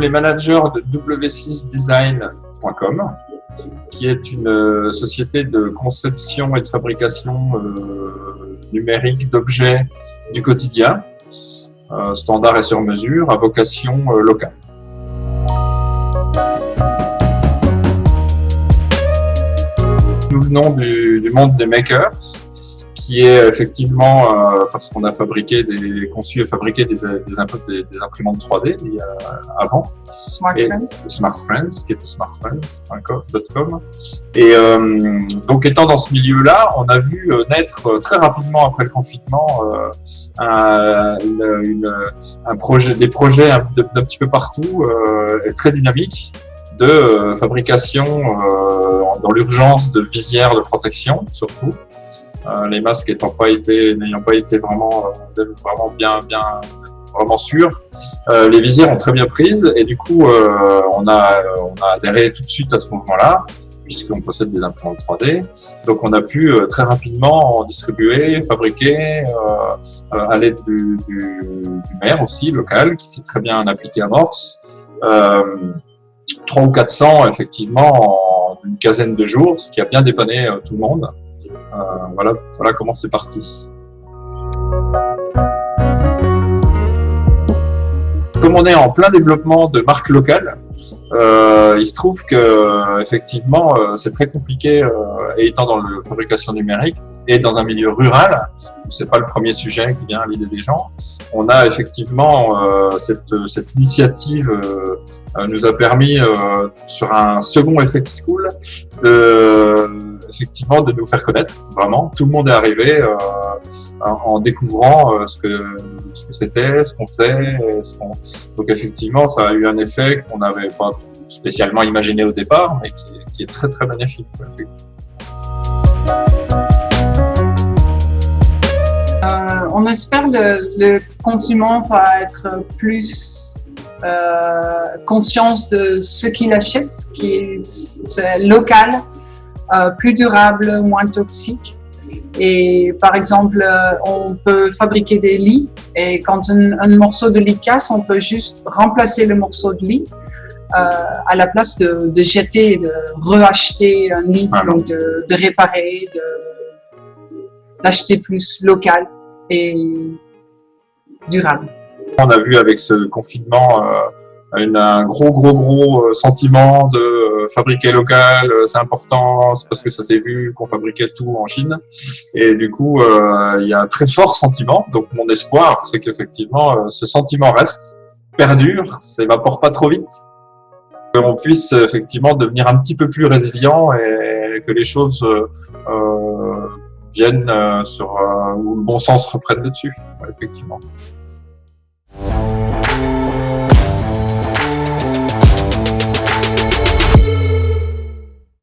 les managers de w6design.com, qui est une société de conception et de fabrication numérique d'objets du quotidien, standard et sur mesure, à vocation locale. Nous venons du monde des makers, qui est effectivement, parce qu'on a conçu et fabriqué des imprimantes 3D avant. Smart Friends, qui était smartfriends.com. Et donc, étant dans ce milieu-là, on a vu naître très rapidement après le confinement des projets d'un petit peu partout, et très dynamiques, de fabrication dans l'urgence de visières de protection, surtout. Les masques n'ayant pas été vraiment sûrs, les visières ont très bien prises et du coup on a adhéré tout de suite à ce mouvement-là, puisqu'on possède des imprimantes 3D. Donc on a pu très rapidement en distribuer, fabriquer à l'aide du maire aussi local, qui s'est très bien appliqué à Morse. 300 ou 400 effectivement en une quinzaine de jours, ce qui a bien dépanné tout le monde. Voilà comment c'est parti. Comme on est en plein développement de marques locales, il se trouve que effectivement c'est très compliqué, et étant dans la fabrication numérique et dans un milieu rural, c'est pas le premier sujet qui vient à l'idée des gens. On a effectivement cette initiative nous a permis sur un second effect school de nous faire connaître. Vraiment, tout le monde est arrivé en découvrant ce que c'était, ce qu'on faisait. Donc effectivement, ça a eu un effet qu'on n'avait pas spécialement imaginé au départ, mais qui est très très bénéfique. On espère que le consommant va être plus conscient de ce qu'il achète, qui est local, plus durable, moins toxique. Et par exemple, on peut fabriquer des lits et quand un morceau de lit casse, on peut juste remplacer le morceau de lit à la place de jeter, de reacheter un lit, donc de réparer, d'acheter plus local et durable. On a vu avec ce confinement un gros sentiment de fabriquer local, c'est important, c'est parce que ça s'est vu qu'on fabriquait tout en Chine. Et du coup, il y a un très fort sentiment. Donc mon espoir, c'est qu'effectivement, ce sentiment reste, perdure, s'évapore pas trop vite, qu'on puisse effectivement devenir un petit peu plus résilient et que les choses viennent où le bon sens reprenne le dessus, effectivement.